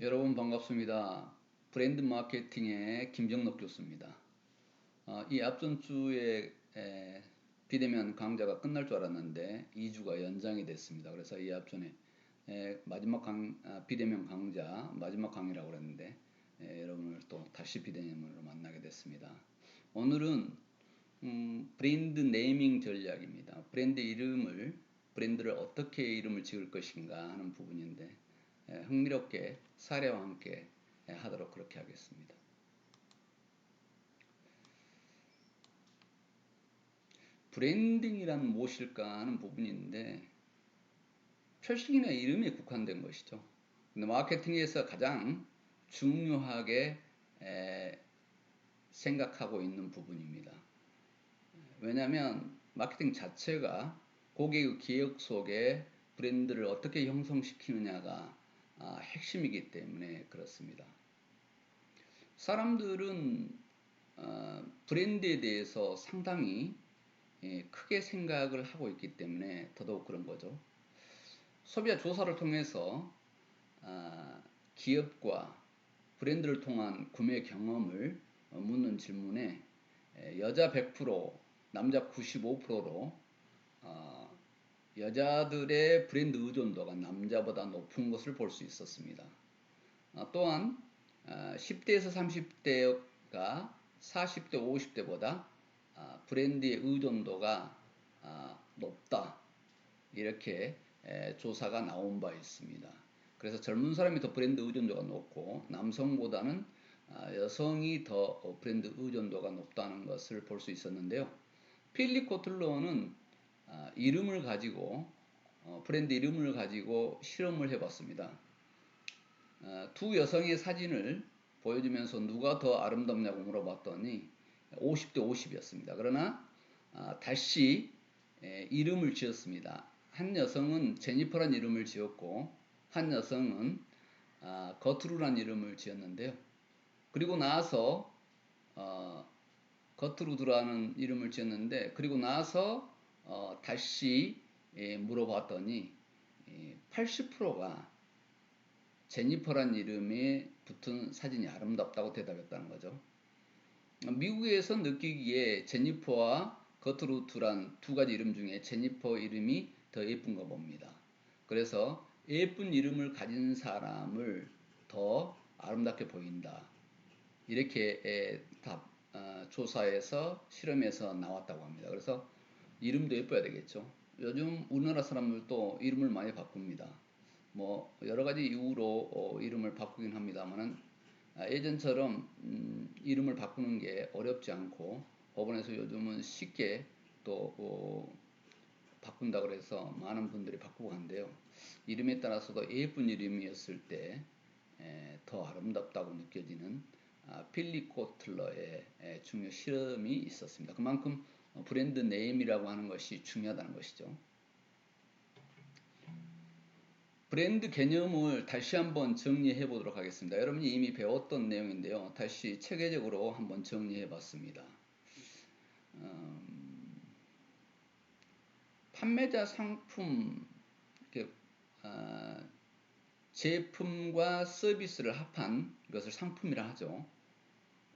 여러분 반갑습니다. 브랜드 마케팅의 김정록 교수입니다. 이 앞전 주에 비대면 강좌가 끝날 줄 알았는데 2주가 연장이 됐습니다. 그래서 이 앞전에 마지막 비대면 강좌 마지막 강의라고 그랬는데 여러분을 또 다시 비대면으로 만나게 됐습니다. 오늘은 브랜드 네이밍 전략입니다. 브랜드를 어떻게 이름을 지을 것인가 하는 부분인데 흥미롭게 사례와 함께 하도록 그렇게 하겠습니다. 브랜딩이란 무엇일까 하는 부분인데 표식이나 이름에 국한된 것이죠. 근데 마케팅에서 가장 중요하게 생각하고 있는 부분입니다. 왜냐하면 마케팅 자체가 고객의 기억 속에 브랜드를 어떻게 형성시키느냐가 핵심이기 때문에 그렇습니다. 사람들은 브랜드에 대해서 상당히 크게 생각을 하고 있기 때문에 더더욱 그런 거죠. 소비자 조사를 통해서 기업과 브랜드를 통한 구매 경험을 묻는 질문에 여자 100%, 남자 95%로 여자들의 브랜드 의존도가 남자보다 높은 것을 볼 수 있었습니다. 또한 10대에서 30대가 40대, 50대보다 브랜드의 의존도가 높다. 이렇게 조사가 나온 바 있습니다. 그래서 젊은 사람이 더 브랜드 의존도가 높고 남성보다는 여성이 더 브랜드 의존도가 높다는 것을 볼 수 있었는데요. 필립 코틀러는 이름을 가지고 브랜드 이름을 가지고 실험을 해봤습니다. 두 여성의 사진을 보여주면서 누가 더 아름답냐고 물어봤더니 50대 50이었습니다. 그러나 다시 이름을 지었습니다. 한 여성은 제니퍼란 이름을 지었고 한 여성은 거트루란 이름을 지었는데요. 그리고 나서 거트루드라는 이름을 지었는데 그리고 나서 다시 물어봤더니 80%가 제니퍼란 이름에 붙은 사진이 아름답다고 대답했다는 거죠. 미국에서 느끼기에 제니퍼와 거트루드란 두 가지 이름 중에 제니퍼 이름이 더 예쁜가 봅니다. 그래서 예쁜 이름을 가진 사람을 더 아름답게 보인다. 이렇게 조사에서 실험에서 나왔다고 합니다. 그래서 이름도 예뻐야 되겠죠. 요즘 우리나라 사람들도 이름을 많이 바꿉니다. 뭐 여러 가지 이유로 이름을 바꾸긴 합니다만은 예전처럼 이름을 바꾸는 게 어렵지 않고 법원에서 요즘은 쉽게 또 바꾼다고 해서 많은 분들이 바꾸고 한대요. 이름에 따라서도 예쁜 이름이었을 때 더 아름답다고 느껴지는 필립 코틀러의 중요 실험이 있었습니다. 그만큼 브랜드 네임이라고 하는 것이 중요하다는 것이죠. 브랜드 개념을 다시 한번 정리해 보도록 하겠습니다. 여러분이 이미 배웠던 내용인데요. 다시 체계적으로 한번 정리해 봤습니다. 판매자 상품, 제품과 서비스를 합한 것을 상품이라 하죠.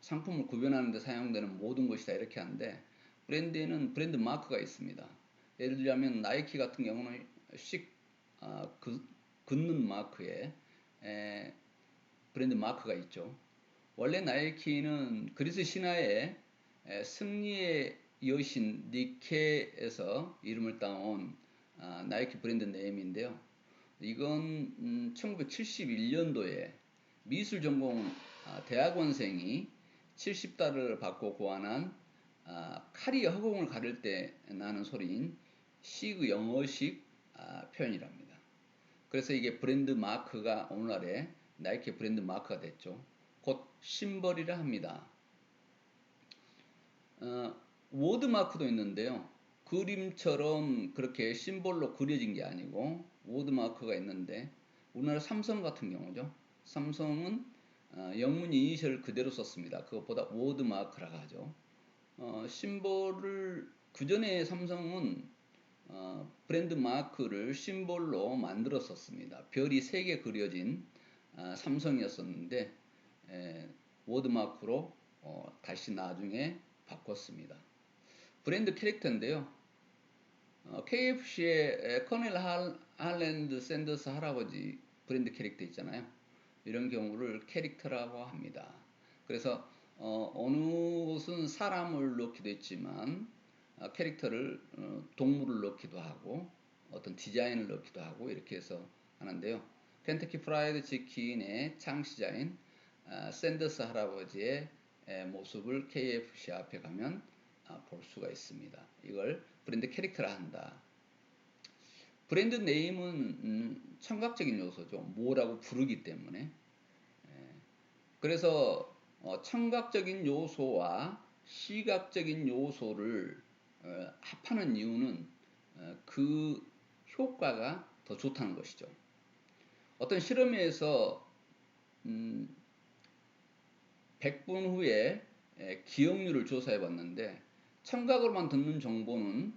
상품을 구별하는 데 사용되는 모든 것이다 이렇게 하는데 브랜드에는 브랜드 마크가 있습니다. 예를 들자면 나이키 같은 경우는 긋는 마크에 브랜드 마크가 있죠. 원래 나이키는 그리스 신화의 승리의 여신 니케에서 이름을 따온 나이키 브랜드 네임인데요. 이건 1971년도에 미술 전공 대학원생이 70달러를 받고 고안한 칼이 허공을 가를 때 나는 소리인 시그 영어식 표현이랍니다. 그래서 이게 브랜드 마크가 오늘날의 나이키 브랜드 마크가 됐죠. 곧 심벌이라 합니다. 워드 마크도 있는데요. 그림처럼 그렇게 심볼로 그려진 게 아니고 워드 마크가 있는데 우리나라 삼성 같은 경우죠. 삼성은 영문 이니셜을 그대로 썼습니다. 그것보다 워드 마크라고 하죠. 심볼을 그전에 삼성은 브랜드 마크를 심볼로 만들었었습니다. 별이 3개 그려진 삼성이었었는데 워드마크로 다시 나중에 바꿨습니다. 브랜드 캐릭터인데요. KFC의 커넬 할랜드 샌더스 할아버지 브랜드 캐릭터 있잖아요. 이런 경우를 캐릭터라고 합니다. 그래서 어느 곳은 사람을 넣기도 했지만 캐릭터를 동물을 넣기도 하고 어떤 디자인을 넣기도 하고 이렇게 해서 하는데요. 켄터키 프라이드 치킨의 창시자인 샌더스 할아버지의 모습을 KFC 앞에 가면 볼 수가 있습니다. 이걸 브랜드 캐릭터라 한다. 브랜드 네임은 청각적인 요소죠. 뭐라고 부르기 때문에. 그래서 청각적인 요소와 시각적인 요소를 합하는 이유는 그 효과가 더 좋다는 것이죠. 어떤 실험에서 100분 후에 기억률을 조사해 봤는데 청각으로만 듣는 정보는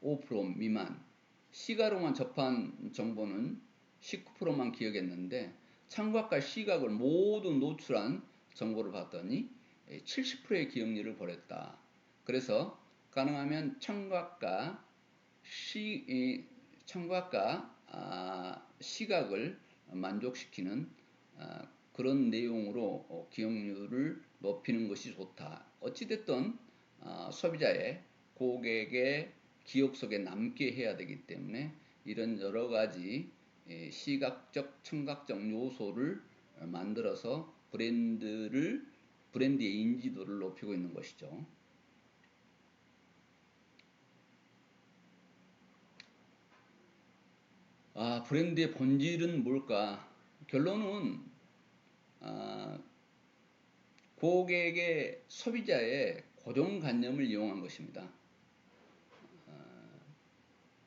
5% 미만, 시각으로만 접한 정보는 19%만 기억했는데 청각과 시각을 모두 노출한 정보를 봤더니 70%의 기억률을 벌였다. 그래서 가능하면 청각과 시각을 만족시키는 그런 내용으로 기억률을 높이는 것이 좋다. 어찌됐든 소비자의 고객의 기억 속에 남게 해야 되기 때문에 이런 여러 가지 시각적, 청각적 요소를 만들어서 브랜드의 인지도를 높이고 있는 것이죠. 브랜드의 본질은 뭘까? 결론은 고객의 소비자의 고정관념을 이용한 것입니다.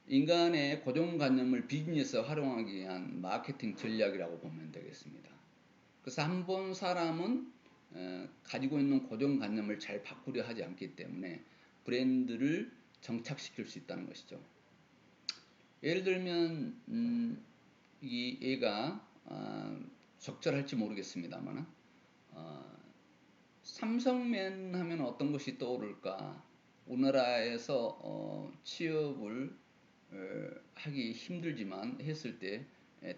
인간의 고정관념을 비즈니스에 활용하기 위한 마케팅 전략이라고 보면 되겠습니다. 그래서 한 번 사람은 가지고 있는 고정관념을 잘 바꾸려 하지 않기 때문에 브랜드를 정착시킬 수 있다는 것이죠. 예를 들면 이 얘가 적절할지 모르겠습니다만 삼성맨 하면 어떤 것이 떠오를까? 우리나라에서 취업을 하기 힘들지만 했을 때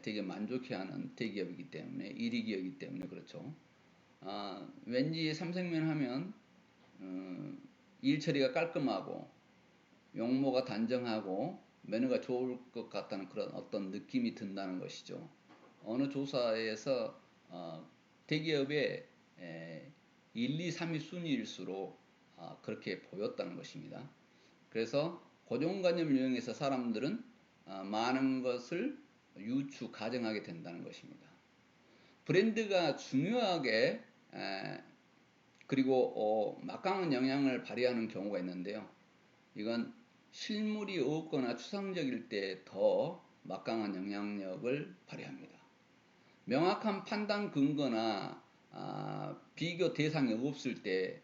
되게 만족해하는 대기업이기 때문에 1위 기업이기 때문에 그렇죠. 왠지 삼성맨 하면 일 처리가 깔끔하고 용모가 단정하고 매너가 좋을 것 같다는 그런 어떤 느낌이 든다는 것이죠. 어느 조사에서 대기업의 1, 2, 3위 순위일수록 그렇게 보였다는 것입니다. 그래서 고정관념을 이용해서 사람들은 많은 것을 가정하게 된다는 것입니다. 브랜드가 중요하게 그리고 막강한 영향을 발휘하는 경우가 있는데요. 이건 실물이 없거나 추상적일 때 더 막강한 영향력을 발휘합니다. 명확한 판단 근거나 비교 대상이 없을 때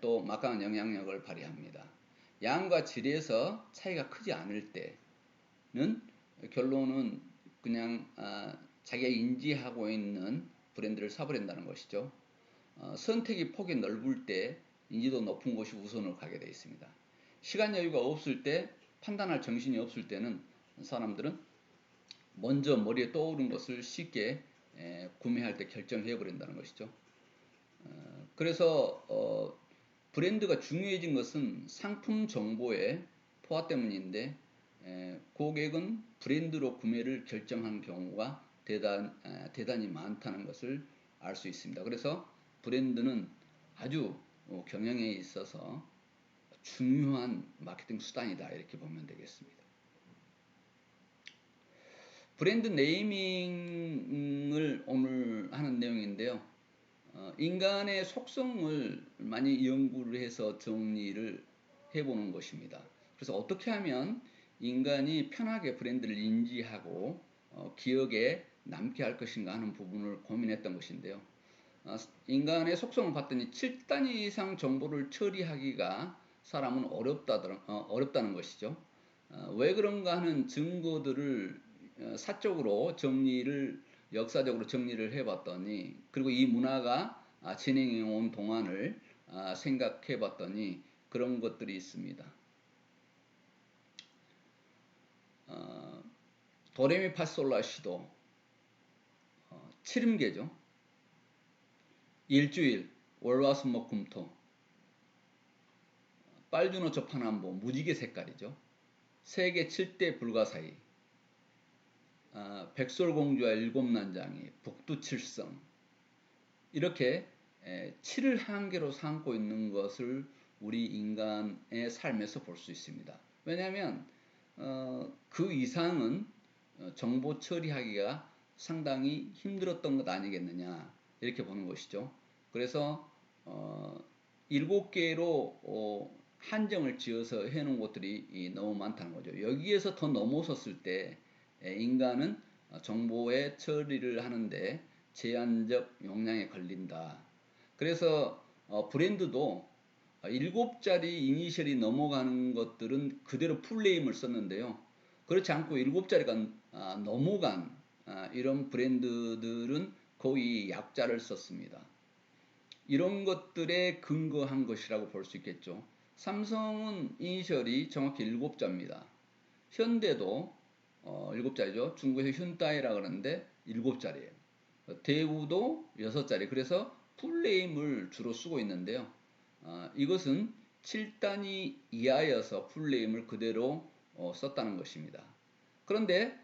또 막강한 영향력을 발휘합니다. 양과 질에서 차이가 크지 않을 때는 결론은 그냥 자기가 인지하고 있는 브랜드를 사버린다는 것이죠. 선택의 폭이 넓을 때 인지도 높은 곳이 우선으로 가게 되어 있습니다. 시간 여유가 없을 때, 판단할 정신이 없을 때는 사람들은 먼저 머리에 떠오른 것을 쉽게 구매할 때 결정해 버린다는 것이죠. 그래서 브랜드가 중요해진 것은 상품 정보의 포화 때문인데 고객은 브랜드로 구매를 결정하는 경우가 대단히 많다는 것을 알 수 있습니다. 그래서 브랜드는 아주 경영에 있어서 중요한 마케팅 수단이다 이렇게 보면 되겠습니다. 브랜드 네이밍을 오늘 하는 내용인데요. 인간의 속성을 많이 연구를 해서 정리를 해보는 것입니다. 그래서 어떻게 하면 인간이 편하게 브랜드를 인지하고 기억에 남게 할 것인가 하는 부분을 고민했던 것인데요. 인간의 속성을 봤더니 7단위 이상 정보를 처리하기가 사람은 어렵다는 것이죠. 왜 그런가 하는 증거들을 사적으로 정리를 역사적으로 정리를 해봤더니, 그리고 이 문화가 진행해 온 동안을 생각해봤더니 그런 것들이 있습니다. 도레미파솔라시도 7음계죠. 일주일, 월화수목금토, 빨주노초 파남보, 무지개 색깔이죠. 세계 7대 불가사의, 백설공주와 일곱난장이, 북두칠성, 이렇게 7을 한계로 삼고 있는 것을 우리 인간의 삶에서 볼 수 있습니다. 왜냐하면 그 이상은 정보 처리하기가 상당히 힘들었던 것 아니겠느냐, 이렇게 보는 것이죠. 그래서 7개로 한정을 지어서 해놓은 것들이 너무 많다는 거죠. 여기에서 더 넘어섰을 때 인간은 정보의 처리를 하는데 제한적 용량에 걸린다. 그래서 브랜드도 7자리 이니셜이 넘어가는 것들은 그대로 풀네임을 썼는데요. 그렇지 않고 7자리가 넘어간 이런 브랜드들은 거의 약자를 썼습니다. 이런 것들에 근거한 것이라고 볼 수 있겠죠. 삼성은 이니셜이 정확히 7자입니다. 현대도 7자리죠. 중국에서 현다이라 그러는데 7자리예요. 대우도 6자리. 그래서 풀네임을 주로 쓰고 있는데요. 이것은 7단위 이하여서 풀네임을 그대로 썼다는 것입니다. 그런데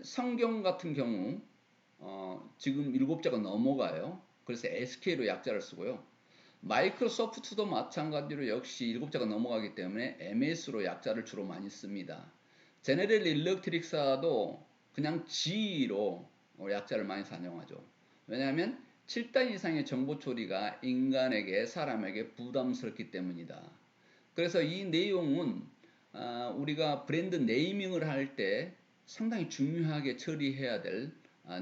성경 같은 경우 지금 7자가 넘어가요. 그래서 SK로 약자를 쓰고요. 마이크로소프트도 마찬가지로 역시 7자가 넘어가기 때문에 MS로 약자를 주로 많이 씁니다. 제네럴 일렉트릭사도 그냥 G로 약자를 많이 사용하죠. 왜냐하면 7단 이상의 정보 처리가 인간에게, 사람에게 부담스럽기 때문이다. 그래서 이 내용은 우리가 브랜드 네이밍을 할 때 상당히 중요하게 처리해야 될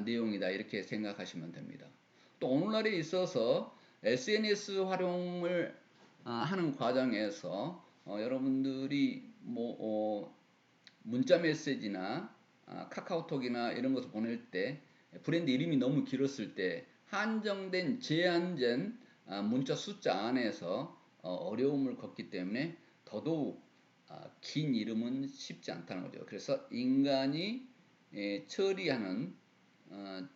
내용이다, 이렇게 생각하시면 됩니다. 또 오늘날에 있어서 SNS 활용을 하는 과정에서 여러분들이 문자 메시지나 카카오톡이나 이런 것을 보낼 때 브랜드 이름이 너무 길었을 때 한정된 제한된 문자 숫자 안에서 어려움을 겪기 때문에 더더욱 긴 이름은 쉽지 않다는 거죠. 그래서 인간이 처리하는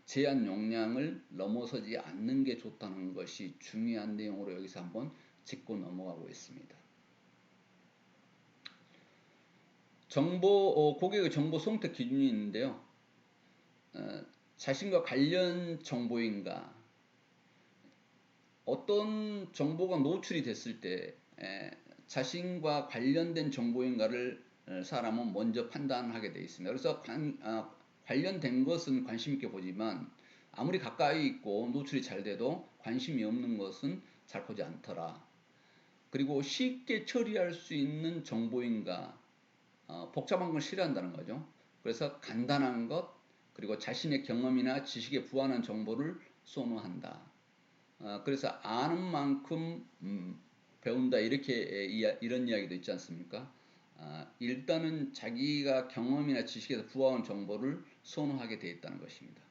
제한 용량을 넘어서지 않는 게 좋다는 것이 중요한 내용으로 여기서 한번 짚고 넘어가고 있습니다. 고객의 정보 선택 기준이 있는데요. 자신과 관련 정보인가, 어떤 정보가 노출이 됐을 때 자신과 관련된 정보인가를 사람은 먼저 판단하게 되어 있습니다. 그래서 관련된 것은 관심 있게 보지만 아무리 가까이 있고 노출이 잘 돼도 관심이 없는 것은 잘 보지 않더라. 그리고 쉽게 처리할 수 있는 정보인가, 복잡한 걸 싫어한다는 거죠. 그래서 간단한 것, 그리고 자신의 경험이나 지식에 부합하는 정보를 선호한다. 그래서 아는 만큼 배운다, 이렇게 이런 이야기도 있지 않습니까? 일단은 자기가 경험이나 지식에서 부합한 정보를 선호하게 되어 있다는 것입니다.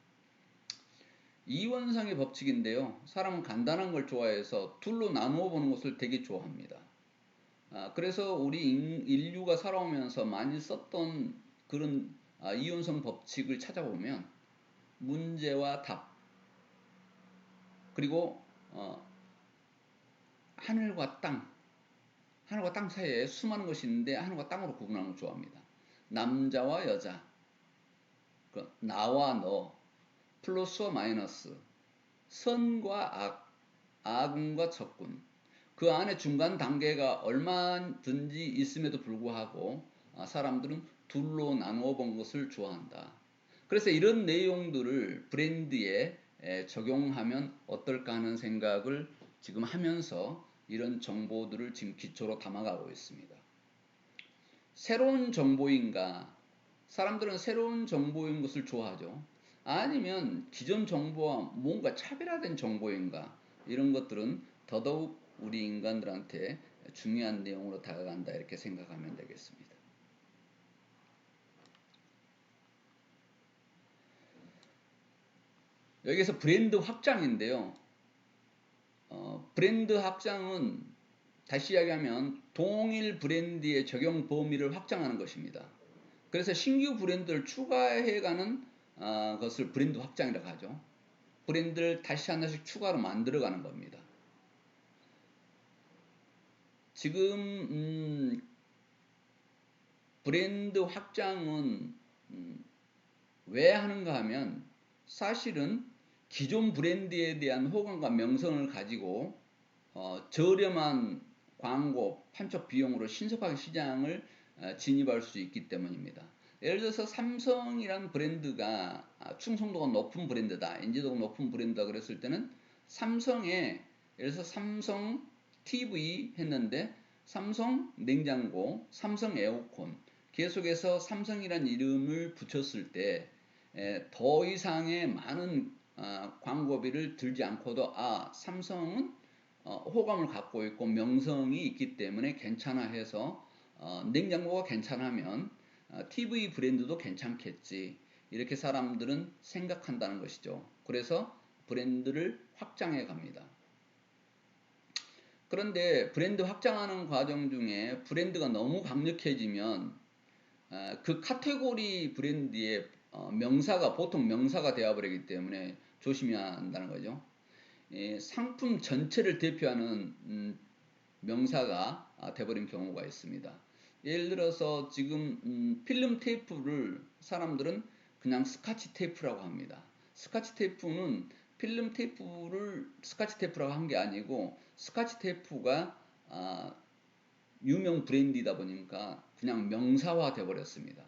이원상의 법칙인데요. 사람은 간단한 걸 좋아해서 둘로 나누어 보는 것을 되게 좋아합니다. 그래서 우리 인류가 살아오면서 많이 썼던 그런 이원성 법칙을 찾아보면 문제와 답, 그리고 하늘과 땅 사이에 수많은 것이 있는데 하늘과 땅으로 구분하는 걸 좋아합니다. 남자와 여자, 나와 너, 플러스와 마이너스, 선과 악, 아군과 적군, 그 안에 중간 단계가 얼마든지 있음에도 불구하고 사람들은 둘로 나누어 본 것을 좋아한다. 그래서 이런 내용들을 브랜드에 적용하면 어떨까 하는 생각을 지금 하면서 이런 정보들을 지금 기초로 담아가고 있습니다. 새로운 정보인가? 사람들은 새로운 정보인 것을 좋아하죠. 아니면 기존 정보와 뭔가 차별화된 정보인가? 이런 것들은 더더욱 우리 인간들한테 중요한 내용으로 다가간다, 이렇게 생각하면 되겠습니다. 여기서 브랜드 확장인데요. 브랜드 확장은 다시 이야기하면 동일 브랜드의 적용 범위를 확장하는 것입니다. 그래서 신규 브랜드를 추가해가는 것을 브랜드 확장이라고 하죠. 브랜드를 다시 하나씩 추가로 만들어가는 겁니다. 지금 브랜드 확장은 왜 하는가 하면 사실은 기존 브랜드에 대한 호감과 명성을 가지고 저렴한 광고, 판촉 비용으로 신속하게 시장을 진입할 수 있기 때문입니다. 예를 들어서 삼성이라는 브랜드가 충성도가 높은 브랜드다, 인지도가 높은 브랜드다 그랬을 때는 삼성에 예를 들어서 삼성 TV 했는데 삼성 냉장고, 삼성 에어컨 계속해서 삼성이라는 이름을 붙였을 때 더 이상의 많은 광고비를 들지 않고도 삼성은 호감을 갖고 있고 명성이 있기 때문에 괜찮아 해서 냉장고가 괜찮으면 TV 브랜드도 괜찮겠지 이렇게 사람들은 생각한다는 것이죠. 그래서 브랜드를 확장해 갑니다. 그런데 브랜드 확장하는 과정 중에 브랜드가 너무 강력해지면 그 카테고리 브랜드의 명사가 보통 명사가 되어버리기 때문에 조심해야 한다는 거죠. 상품 전체를 대표하는 명사가 돼버린 경우가 있습니다. 예를 들어서 지금 필름 테이프를 사람들은 그냥 스카치 테이프라고 합니다. 스카치 테이프는 필름 테이프를 스카치 테이프라고 한 게 아니고 스카치 테이프가 유명 브랜드이다 보니까 그냥 명사화 돼 버렸습니다.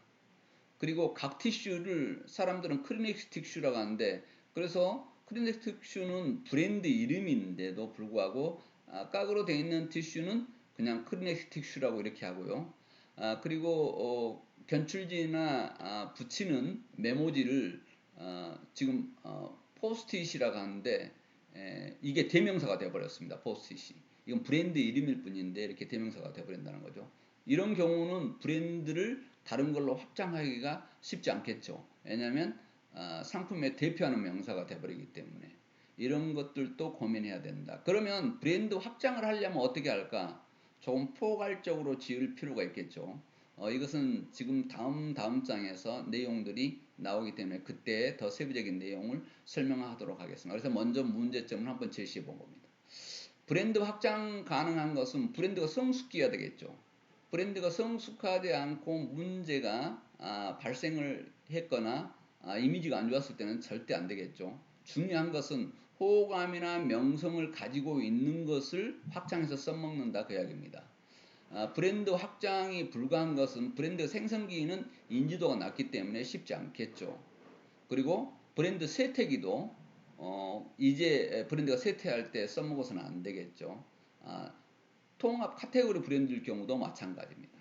그리고 각 티슈를 사람들은 크리넥스 티슈라고 하는데 그래서 크리넥스 티슈는 브랜드 이름인데도 불구하고 깍으로 되어 있는 티슈는 그냥 크리넥스 티슈라고 이렇게 하고요. 그리고 견출지나 붙이는 메모지를 지금 포스트잇이라고 하는데 이게 대명사가 되어버렸습니다. 포스트잇이. 이건 브랜드 이름일 뿐인데 이렇게 대명사가 되어버린다는 거죠. 이런 경우는 브랜드를 다른 걸로 확장하기가 쉽지 않겠죠. 왜냐하면 상품의 대표하는 명사가 되어버리기 때문에 이런 것들도 고민해야 된다. 그러면 브랜드 확장을 하려면 어떻게 할까? 조금 포괄적으로 지을 필요가 있겠죠. 이것은 지금 다음 장에서 내용들이 나오기 때문에 그때 더 세부적인 내용을 설명하도록 하겠습니다. 그래서 먼저 문제점을 한번 제시해 본 겁니다. 브랜드 확장 가능한 것은 브랜드가 성숙해야 되겠죠. 브랜드가 성숙하지 않고 문제가 발생을 했거나 이미지가 안 좋았을 때는 절대 안 되겠죠. 중요한 것은 호감이나 명성을 가지고 있는 것을 확장해서 써먹는다 그 이야기입니다. 브랜드 확장이 불가한 것은 브랜드 생성기는 인지도가 낮기 때문에 쉽지 않겠죠. 그리고 브랜드 쇠퇴기도 이제 브랜드가 쇠퇴할 때 써먹어서는 안 되겠죠. 통합 카테고리 브랜드일 경우도 마찬가지입니다.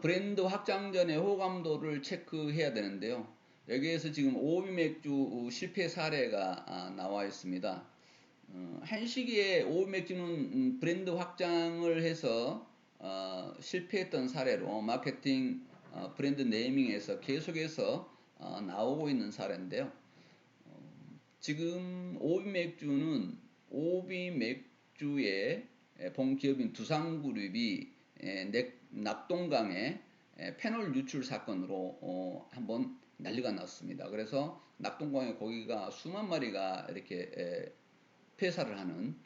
브랜드 확장 전에 호감도를 체크해야 되는데요. 여기에서 지금 오비 맥주 실패 사례가 나와 있습니다. 한 시기에 오비 맥주는 브랜드 확장을 해서 실패했던 사례로 마케팅 브랜드 네이밍에서 계속해서 나오고 있는 사례인데요. 지금 오비 맥주는 오비 맥주의 본기업인 두산그룹이 낙동강에 페놀 유출 사건으로 한번 난리가 났습니다. 그래서 낙동강에 고기가 수만 마리가 이렇게 폐사를 하는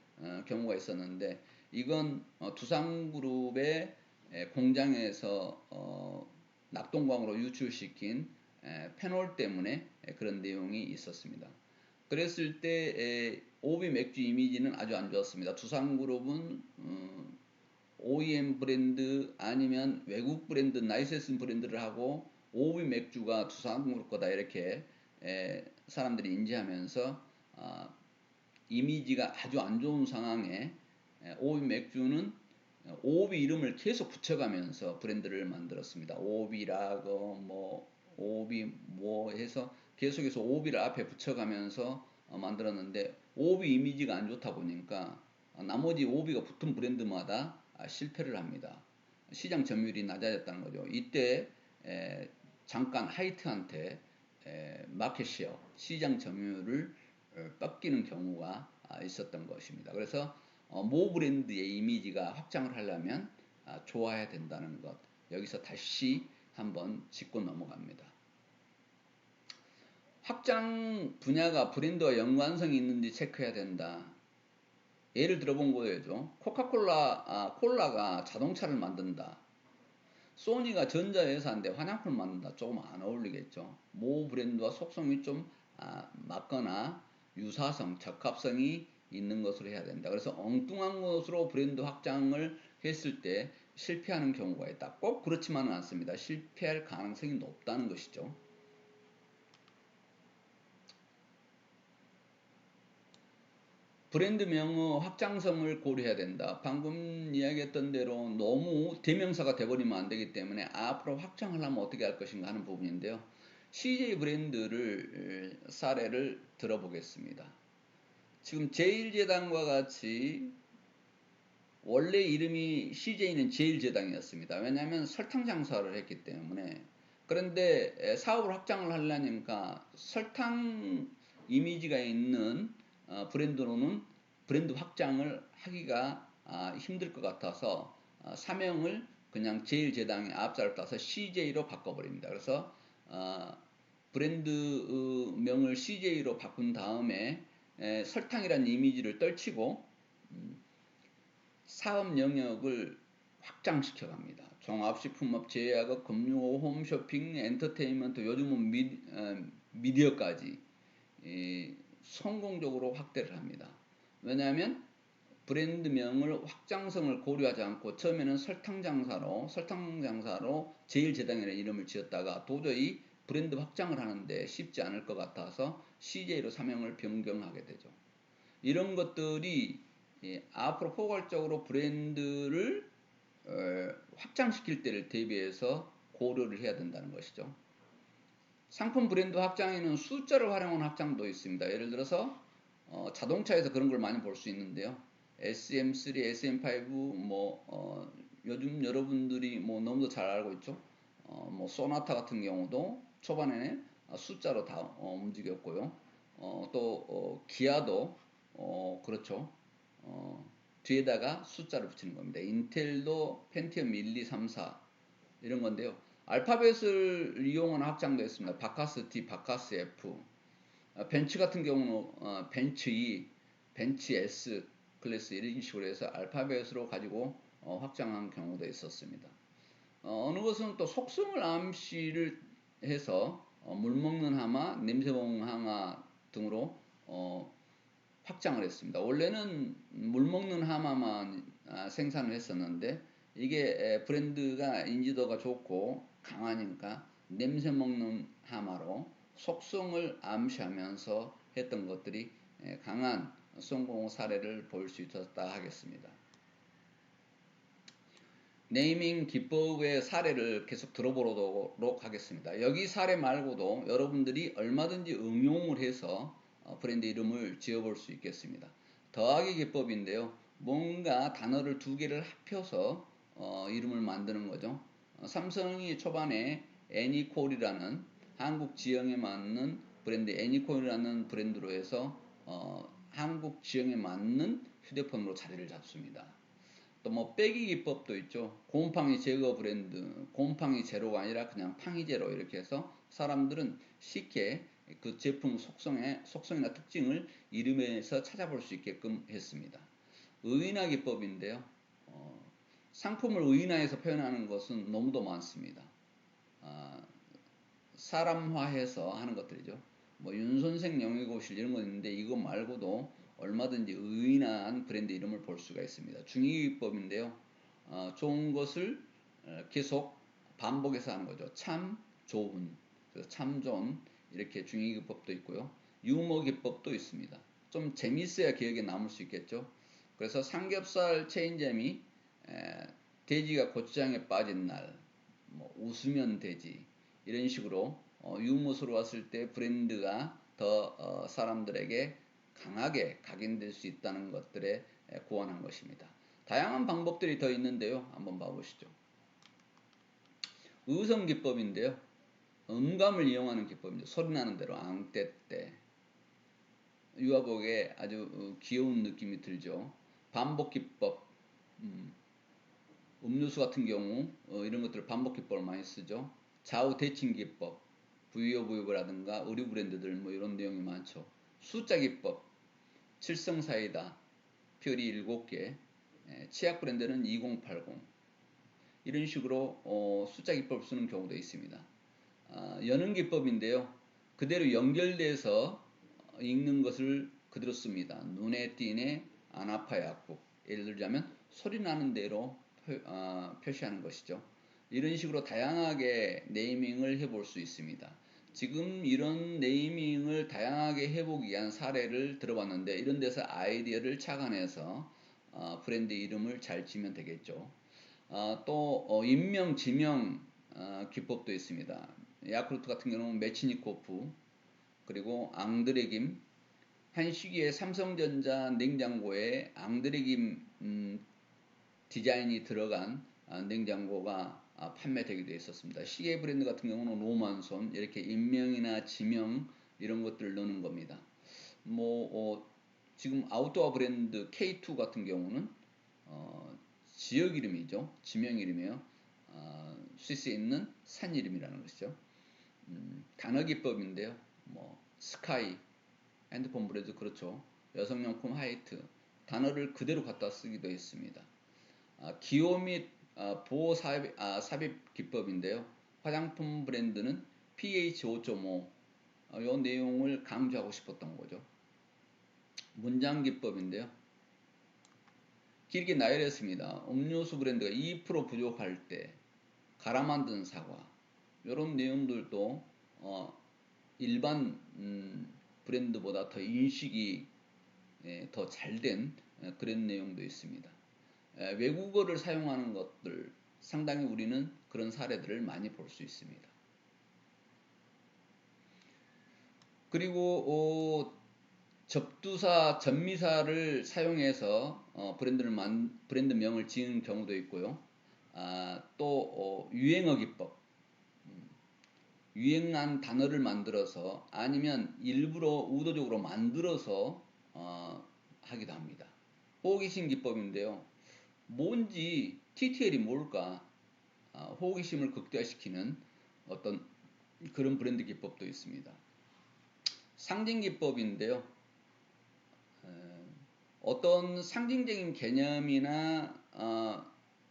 경우가 있었는데 이건 두산그룹의 공장에서 낙동강으로 유출시킨 페놀 때문에 그런 내용이 있었습니다. 그랬을 때 오비 맥주 이미지는 아주 안 좋았습니다. 두산그룹은 OEM 브랜드 아니면 외국 브랜드 나이세스 브랜드를 하고 오비 맥주가 두산그룹 거다 이렇게 사람들이 인지하면서 이미지가 아주 안 좋은 상황에 오비 맥주는 오비 이름을 계속 붙여가면서 브랜드를 만들었습니다. 오비라고 뭐 오비 뭐 해서 계속해서 오비를 앞에 붙여가면서 만들었는데 오비 이미지가 안 좋다 보니까 나머지 오비가 붙은 브랜드마다 실패를 합니다. 시장 점유율이 낮아졌다는 거죠. 이때 잠깐 하이트한테 마켓 시어, 시장 점유율을 뺏기는 경우가 있었던 것입니다. 그래서 모 브랜드의 이미지가 확장을 하려면 좋아야 된다는 것, 여기서 다시 한번 짚고 넘어갑니다. 확장 분야가 브랜드와 연관성이 있는지 체크해야 된다. 예를 들어본 거예요. 콜라가 자동차를 만든다. 소니가 전자회사인데 화장품을 만든다. 조금 안 어울리겠죠. 모 브랜드와 속성이 좀 맞거나 유사성, 적합성이 있는 것으로 해야 된다. 그래서 엉뚱한 것으로 브랜드 확장을 했을 때 실패하는 경우가 있다. 꼭 그렇지만은 않습니다. 실패할 가능성이 높다는 것이죠. 브랜드명의 확장성을 고려해야 된다. 방금 이야기했던 대로 너무 대명사가 돼버리면 안 되기 때문에 앞으로 확장을 하면 어떻게 할 것인가 하는 부분인데요. CJ 브랜드를 사례를 들어보겠습니다. 지금 제일제당과 같이 원래 이름이 CJ는 제일제당이었습니다. 왜냐하면 설탕 장사를 했기 때문에. 그런데 사업을 확장을 하려니까 설탕 이미지가 있는 브랜드로는 브랜드 확장을 하기가 힘들 것 같아서 사명을 그냥 제일제당의 앞자를 따서 CJ로 바꿔버립니다. 그래서 브랜드 명을 CJ로 바꾼 다음에 설탕이라는 이미지를 떨치고 사업 영역을 확장시켜 갑니다. 종합식품업, 제약업, 금융업, 홈쇼핑, 엔터테인먼트, 요즘은 미디어까지 성공적으로 확대를 합니다. 왜냐하면 브랜드명을 확장성을 고려하지 않고 처음에는 설탕장사로 제일제당이라는 이름을 지었다가 도저히 브랜드 확장을 하는데 쉽지 않을 것 같아서 CJ로 사명을 변경하게 되죠. 이런 것들이 앞으로 포괄적으로 브랜드를 확장시킬 때를 대비해서 고려를 해야 된다는 것이죠. 상품 브랜드 확장에는 숫자를 활용한 확장도 있습니다. 예를 들어서 자동차에서 그런 걸 많이 볼 수 있는데요. SM3, SM5, 요즘 여러분들이 너무도 잘 알고 있죠. 소나타 같은 경우도 초반에는 숫자로 다 움직였고요. 또 기아도 그렇죠. 뒤에다가 숫자를 붙이는 겁니다. 인텔도 펜티엄 1, 2, 3, 4 이런 건데요. 알파벳을 이용한 확장도 했습니다. 바카스 D, 바카스 F. 벤츠 같은 경우는 벤츠 E, 벤츠 S 클래스 이런 식으로 해서 알파벳으로 가지고 확장한 경우도 있었습니다. 어느 것은 또 속성을 암시를 해서 물먹는 하마, 냄새먹는 하마 등으로 확장을 했습니다. 원래는 물먹는 하마만 생산을 했었는데 이게 브랜드가 인지도가 좋고 강하니까 냄새먹는 하마로 속성을 암시하면서 했던 것들이 강한 성공 사례를 볼 수 있었다 하겠습니다. 네이밍 기법의 사례를 계속 들어보도록 하겠습니다. 여기 사례 말고도 여러분들이 얼마든지 응용을 해서 브랜드 이름을 지어볼 수 있겠습니다. 더하기 기법인데요. 뭔가 단어를 두 개를 합혀서 이름을 만드는 거죠. 삼성이 초반에 애니콜이라는 한국 지형에 맞는 브랜드 애니콜이라는 브랜드로 해서 한국 지형에 맞는 휴대폰으로 자리를 잡습니다. 또 빼기 기법도 있죠. 곰팡이 제거 브랜드, 곰팡이 제로가 아니라 그냥 팡이 제로 이렇게 해서 사람들은 쉽게 그 제품 속성이나 특징을 이름에서 찾아볼 수 있게끔 했습니다. 의인화 기법인데요. 상품을 의인화해서 표현하는 것은 너무도 많습니다. 사람화해서 하는 것들이죠. 윤선생 영예고실 이런 거 있는데 이거 말고도 얼마든지 의인한 브랜드 이름을 볼 수가 있습니다. 중의기법인데요. 좋은 것을 계속 반복해서 하는 거죠. 참 좋은, 참 좋은 이렇게 중의기법도 있고요. 유머기법도 있습니다. 좀 재밌어야 기억에 남을 수 있겠죠. 그래서 삼겹살 체인점이 돼지가 고추장에 빠진 날, 웃으면 돼지 이런 식으로 유머스러웠을 때 브랜드가 더 사람들에게 강하게 각인될 수 있다는 것들에 고안한 것입니다. 다양한 방법들이 더 있는데요. 한번 봐보시죠. 의성기법인데요. 음감을 이용하는 기법입니다. 소리 나는 대로 앙떼떼. 유아복에 아주 귀여운 느낌이 들죠. 반복 기법. 음료수 같은 경우 이런 것들을 반복 기법을 많이 쓰죠. 좌우 대칭 기법. 부이오부이브라든가 의류 브랜드들 뭐 이런 내용이 많죠. 숫자 기법. 칠성사이다. 별이 7개. 치약 브랜드는 2080. 이런 식으로 숫자 기법을 쓰는 경우도 있습니다. 여는 기법인데요. 그대로 연결돼서 읽는 것을 그대로 씁니다. 눈에 띄네 안 아파야 약국. 예를 들자면 소리 나는 대로 표시하는 것이죠. 이런 식으로 다양하게 네이밍을 해볼 수 있습니다. 지금 이런 네이밍을 다양하게 해보기 위한 사례를 들어봤는데 이런 데서 아이디어를 착안해서 브랜드 이름을 잘 지면 되겠죠. 또 인명, 지명 기법도 있습니다. 야쿠르트 같은 경우는 메치니코프, 그리고 앙드레김. 한 시기에 삼성전자 냉장고에 앙드레김 디자인이 들어간 냉장고가 판매되기도 했었습니다. 시계 브랜드 같은 경우는 로만손, 이렇게 인명이나 지명 이런 것들을 넣는 겁니다. 지금 아웃도어 브랜드 K2 같은 경우는 지역 이름이죠. 지명 이름이에요. 스위스에 있는 산 이름이라는 것이죠. 단어 기법인데요. 스카이, 핸드폰 브랜드 그렇죠. 여성용품 하이트, 단어를 그대로 갖다 쓰기도 했습니다. 기호 및 보호 삽입 기법인데요. 화장품 브랜드는 pH 5.5. 이 내용을 강조하고 싶었던 거죠. 문장 기법인데요. 길게 나열했습니다. 음료수 브랜드가 2% 부족할 때 갈아 만든 사과, 이런 내용들도 일반 브랜드보다 더 인식이 더 잘된 그런 내용도 있습니다. 외국어를 사용하는 것들 상당히 우리는 그런 사례들을 많이 볼 수 있습니다. 그리고 접두사, 전미사를 사용해서 브랜드명을 지은 경우도 있고요. 또 유행어 기법, 유행한 단어를 만들어서 아니면 일부러 의도적으로 만들어서 하기도 합니다. 호기심 기법인데요. 뭔지 TTL이 뭘까 호기심을 극대화시키는 어떤 그런 브랜드 기법도 있습니다. 상징 기법인데요. 어떤 상징적인 개념이나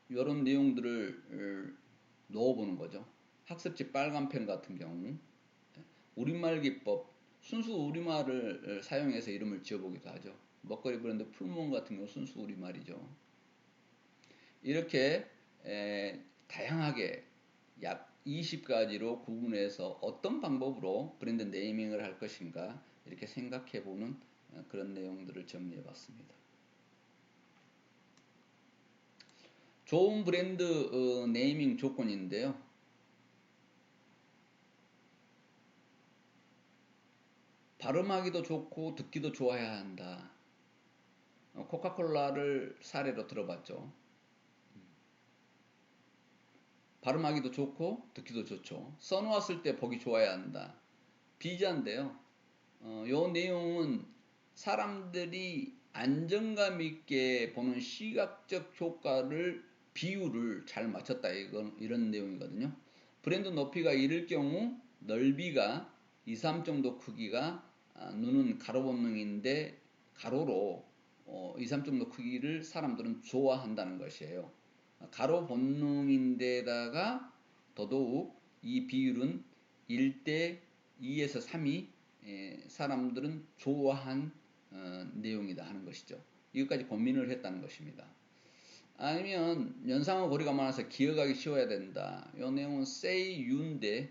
이런 내용들을 넣어보는 거죠. 학습지 빨간펜 같은 경우 우리말 기법, 순수 우리말을 사용해서 이름을 지어보기도 하죠. 먹거리 브랜드 풀몬 같은 경우 순수 우리말이죠. 이렇게 다양하게 약 20가지로 구분해서 어떤 방법으로 브랜드 네이밍을 할 것인가 이렇게 생각해보는 그런 내용들을 정리해봤습니다. 좋은 브랜드 네이밍 조건인데요. 발음하기도 좋고 듣기도 좋아야 한다. 코카콜라를 사례로 들어봤죠. 발음하기도 좋고 듣기도 좋죠. 써놓았을 때 보기 좋아야 한다. 비자인데요. 요 내용은 사람들이 안정감 있게 보는 시각적 효과를 비율을 잘 맞췄다 이런 내용이거든요. 브랜드 높이가 이를 경우 넓이가 2, 3 정도 크기가 눈은 가로 본능인데 가로로 2, 3 정도 크기를 사람들은 좋아한다는 것이에요. 가로 본능인데다가 더더욱 이 비율은 1대 2에서 3이 사람들은 좋아한 내용이다 하는 것이죠. 이것까지 고민을 했다는 것입니다. 아니면 연상어 고리가 많아서 기억하기 쉬워야 된다. 이 내용은 say you인데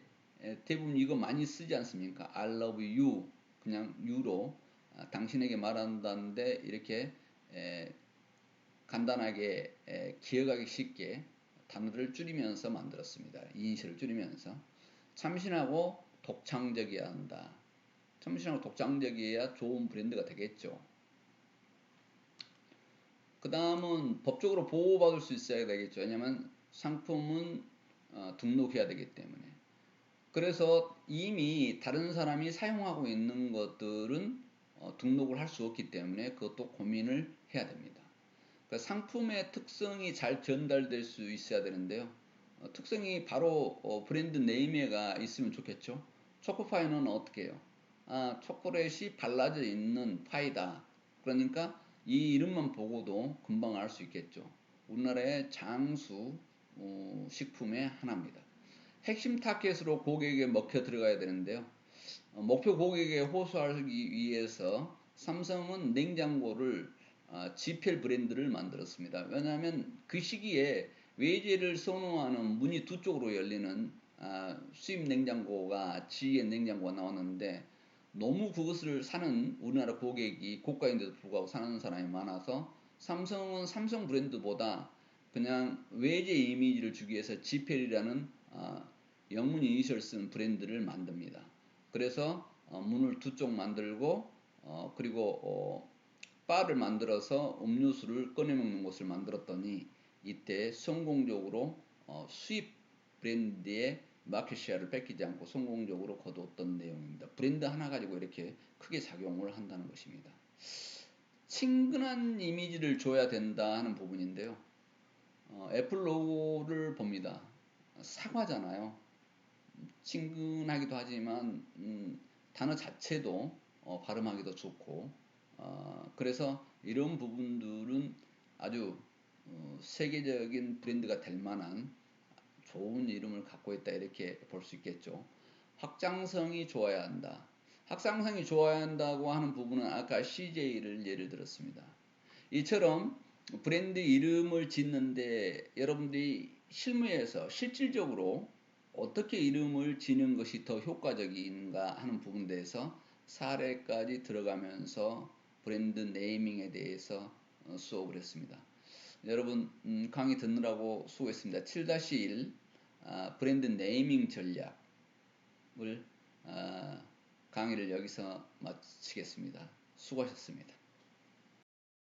대부분 이거 많이 쓰지 않습니까? I love you 그냥 you로 당신에게 말한다는데 이렇게 간단하게 기억하기 쉽게 단어를 줄이면서 만들었습니다. 이니셜을 줄이면서 참신하고 독창적이어야 한다. 참신하고 독창적이어야 좋은 브랜드가 되겠죠. 그 다음은 법적으로 보호받을 수 있어야 되겠죠. 왜냐하면 상품은 등록해야 되기 때문에 그래서 이미 다른 사람이 사용하고 있는 것들은 등록을 할 수 없기 때문에 그것도 고민을 해야 됩니다. 그러니까 상품의 특성이 잘 전달될 수 있어야 되는데요. 특성이 바로 브랜드 네임에가 있으면 좋겠죠. 초코파이는 어떻게 해요? 아, 초콜릿이 발라져 있는 파이다. 그러니까 이 이름만 보고도 금방 알 수 있겠죠. 우리나라의 장수 식품의 하나입니다. 핵심 타겟으로 고객에게 먹혀 들어가야 되는데요. 목표 고객에 호소하기 위해서 삼성은 냉장고를 GPL 브랜드를 만들었습니다. 왜냐하면 그 시기에 외제를 선호하는 문이 두 쪽으로 열리는 수입 냉장고가 GE 냉장고가 나왔는데 너무 그것을 사는 우리나라 고객이 고가인데도 불구하고 사는 사람이 많아서 삼성은 삼성 브랜드보다 그냥 외제 이미지를 주기 위해서 GPL이라는 영문 이니셜 쓴 브랜드를 만듭니다. 그래서 문을 두 쪽 만들고 그리고 바를 만들어서 음료수를 꺼내 먹는 곳을 만들었더니 이때 성공적으로 수입 브랜드의 마켓시아를 뺏기지 않고 성공적으로 거두었던 내용입니다. 브랜드 하나 가지고 이렇게 크게 작용을 한다는 것입니다. 친근한 이미지를 줘야 된다 하는 부분인데요. 애플 로고를 봅니다. 사과잖아요. 친근하기도 하지만 단어 자체도 발음하기도 좋고 그래서 이런 부분들은 아주 세계적인 브랜드가 될 만한 좋은 이름을 갖고 있다 이렇게 볼 수 있겠죠. 확장성이 좋아야 한다. 확장성이 좋아야 한다고 하는 부분은 아까 CJ를 예를 들었습니다. 이처럼 브랜드 이름을 짓는데 여러분들이 실무에서 실질적으로 어떻게 이름을 지는 것이 더 효과적인가 하는 부분에 대해서 사례까지 들어가면서 브랜드 네이밍에 대해서 수업을 했습니다. 여러분 강의 듣느라고 수고했습니다. 7-1 브랜드 네이밍 전략을 강의를 여기서 마치겠습니다. 수고하셨습니다.